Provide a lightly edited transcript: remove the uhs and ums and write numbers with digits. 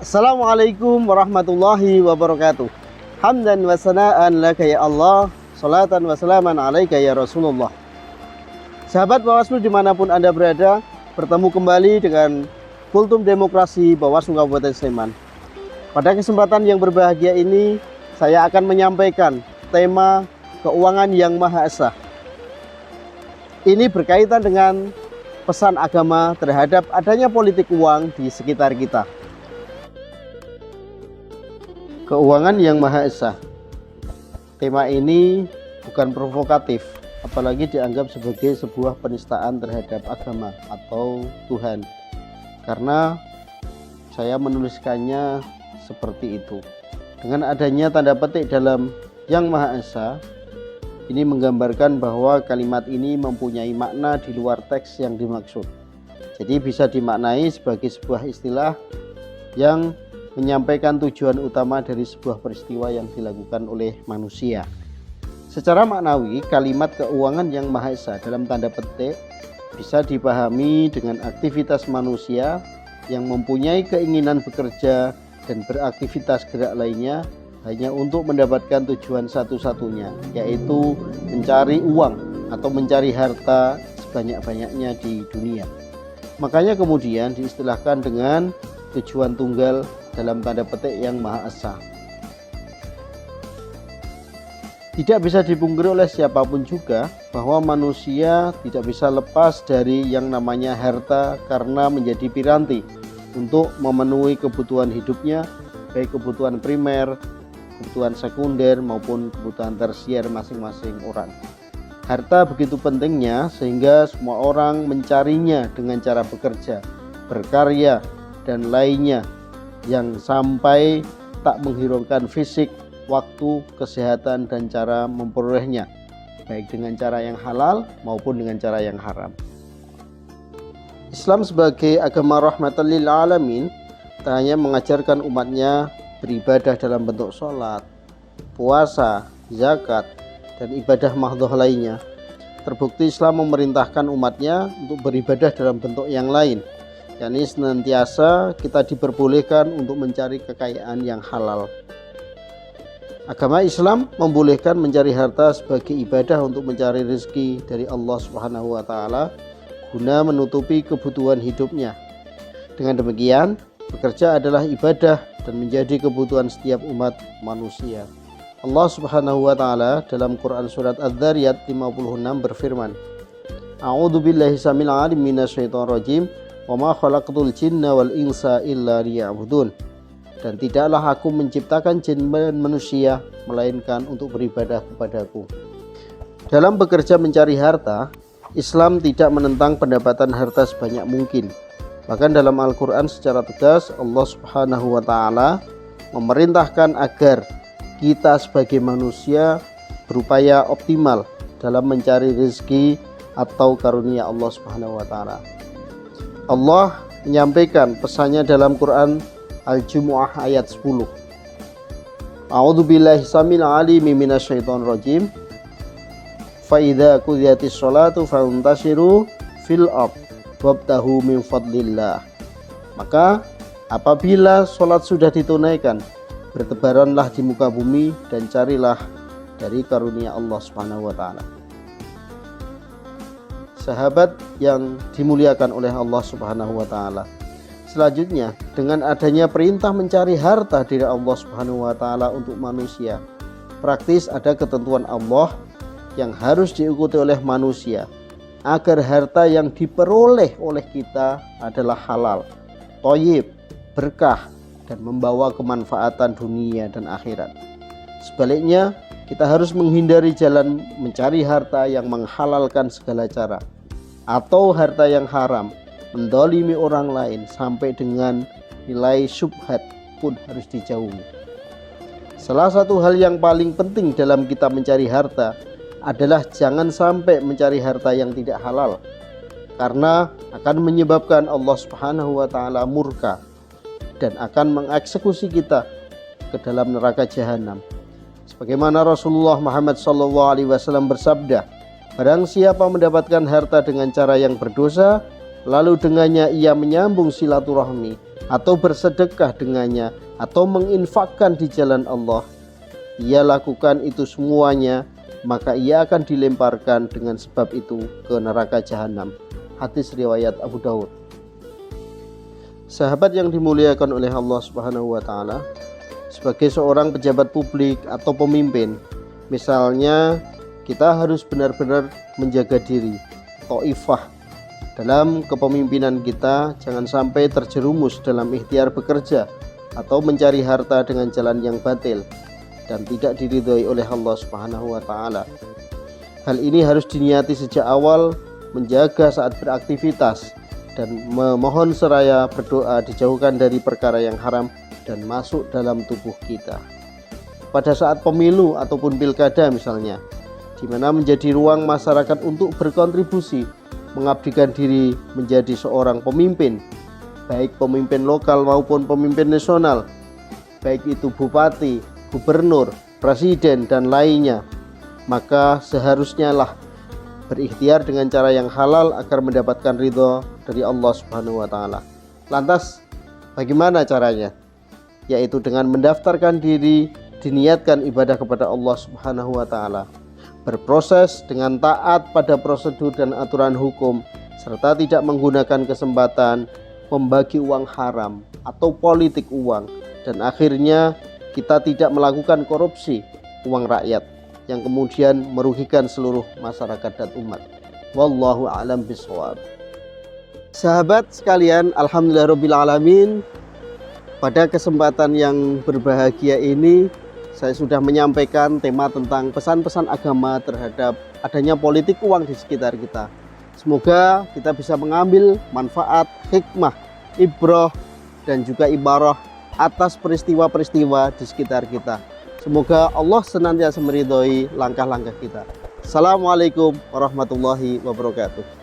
Assalamualaikum warahmatullahi wabarakatuh. Hamdan wa sana'an laka ya Allah, salatan wa salaman alaika ya Rasulullah. Sahabat Bawaslu dimanapun Anda berada, bertemu kembali dengan Kultum Demokrasi Bawaslu Kabupaten Sleman. Pada kesempatan yang berbahagia ini, saya akan menyampaikan tema keuangan yang Maha Esa. Ini berkaitan dengan pesan agama terhadap adanya politik uang di sekitar kita. Keuangan yang Maha Esa. Tema ini bukan provokatif, apalagi dianggap sebagai sebuah penistaan terhadap agama atau Tuhan. Karena saya menuliskannya seperti itu. Dengan adanya tanda petik dalam Yang Maha Esa, ini menggambarkan bahwa kalimat ini mempunyai makna di luar teks yang dimaksud. Jadi bisa dimaknai sebagai sebuah istilah yang menyampaikan tujuan utama dari sebuah peristiwa yang dilakukan oleh manusia. Secara maknawi, kalimat keuangan yang Maha Esa dalam tanda petik bisa dipahami dengan aktivitas manusia yang mempunyai keinginan bekerja dan beraktivitas gerak lainnya hanya untuk mendapatkan tujuan satu-satunya, yaitu mencari uang atau mencari harta sebanyak-banyaknya di dunia. Makanya kemudian diistilahkan dengan tujuan tunggal dalam tanda petik yang Maha Esa. Tidak bisa dipungkiri oleh siapapun juga bahwa manusia tidak bisa lepas dari yang namanya harta karena menjadi piranti untuk memenuhi kebutuhan hidupnya, baik kebutuhan primer, kebutuhan sekunder maupun kebutuhan tersier masing-masing orang. Harta begitu pentingnya sehingga semua orang mencarinya dengan cara bekerja, berkarya, dan lainnya yang sampai tak menghiraukan fisik, waktu, kesehatan, dan cara memperolehnya, baik dengan cara yang halal maupun dengan cara yang haram. Islam sebagai agama rahmatan lil alamin tak hanya mengajarkan umatnya beribadah dalam bentuk sholat, puasa, zakat, dan ibadah mahdhah lainnya. Terbukti Islam memerintahkan umatnya untuk beribadah dalam bentuk yang lain, yakni senantiasa kita diperbolehkan untuk mencari kekayaan yang halal. Agama Islam membolehkan mencari harta sebagai ibadah untuk mencari rezeki dari Allah Subhanahu wa taala guna menutupi kebutuhan hidupnya. Dengan demikian, bekerja adalah ibadah dan menjadi kebutuhan setiap umat manusia. Allah Subhanahu wa taala dalam Quran surat Adz-Dzariyat 56 berfirman, A'udzubillahi samil alim minasyaitonir rajim. Wa ma khalaqtul jinna wal insa illa liya'budun. Dan tidaklah aku menciptakan jin dan manusia melainkan untuk beribadah kepadaku. Dalam bekerja mencari harta, Islam tidak menentang pendapatan harta sebanyak mungkin. Bahkan dalam Al-Quran secara tegas Allah Subhanahu wa ta'ala memerintahkan agar kita sebagai manusia berupaya optimal dalam mencari rezeki atau karunia Allah Subhanahu wa ta'ala. Allah menyampaikan pesannya dalam Quran Al-Jumu'ah ayat 10. A'udzubillahi samil alimi minasyaitonir rajim. Fa idza qudiyatis sholatu fantashiru fil ard wabtahu min fadlillah. Maka apabila sholat sudah ditunaikan, bertebaranlah di muka bumi dan carilah dari karunia Allah Subhanahu wa taala. Sahabat yang dimuliakan oleh Allah Subhanahu wa taala. Selanjutnya, dengan adanya perintah mencari harta dari Allah Subhanahu wa taala untuk manusia, praktis ada ketentuan Allah yang harus diikuti oleh manusia agar harta yang diperoleh oleh kita adalah halal, thayyib, berkah, dan membawa kemanfaatan dunia dan akhirat. Sebaliknya, kita harus menghindari jalan mencari harta yang menghalalkan segala cara atau harta yang haram, mendolimi orang lain sampai dengan nilai syubhat pun harus dijauhi. Salah satu hal yang paling penting dalam kita mencari harta adalah jangan sampai mencari harta yang tidak halal, karena akan menyebabkan Allah Subhanahu wa taala murka dan akan mengeksekusi kita ke dalam neraka jahanam. Sebagaimana Rasulullah Muhammad SAW bersabda, barang siapa mendapatkan harta dengan cara yang berdosa, lalu dengannya ia menyambung silaturahmi, atau bersedekah dengannya atau menginfakkan di jalan Allah, ia lakukan itu semuanya, maka ia akan dilemparkan dengan sebab itu ke neraka jahanam. Hadis riwayat Abu Daud. Sahabat yang dimuliakan oleh Allah Subhanahu wa taala, sebagai seorang pejabat publik atau pemimpin, misalnya kita harus benar-benar menjaga diri, toifah dalam kepemimpinan kita, jangan sampai terjerumus dalam ikhtiar bekerja atau mencari harta dengan jalan yang batil dan tidak diridhoi oleh Allah Subhanahu wa taala. Hal ini harus diniati sejak awal, menjaga saat beraktivitas dan memohon seraya berdoa dijauhkan dari perkara yang haram dan masuk dalam tubuh kita. Pada saat pemilu ataupun pilkada misalnya, di mana menjadi ruang masyarakat untuk berkontribusi, mengabdikan diri menjadi seorang pemimpin, baik pemimpin lokal maupun pemimpin nasional, baik itu bupati, gubernur, presiden, dan lainnya, maka seharusnya lah berikhtiar dengan cara yang halal agar mendapatkan ridho dari Allah Subhanahu wa taala. Lantas bagaimana caranya? Yaitu dengan mendaftarkan diri, diniatkan ibadah kepada Allah Subhanahu wa taala, berproses dengan taat pada prosedur dan aturan hukum, serta tidak menggunakan kesempatan membagi uang haram atau politik uang, dan akhirnya kita tidak melakukan korupsi uang rakyat yang kemudian merugikan seluruh masyarakat dan umat. Wallahu a'lam bishawab. Sahabat sekalian, alhamdulillahirabbil alamin, pada kesempatan yang berbahagia ini saya sudah menyampaikan tema tentang pesan-pesan agama terhadap adanya politik uang di sekitar kita. Semoga kita bisa mengambil manfaat, hikmah, ibrah, dan juga ibarah atas peristiwa-peristiwa di sekitar kita. Semoga Allah senantiasa meridhoi langkah-langkah kita. Assalamualaikum warahmatullahi wabarakatuh.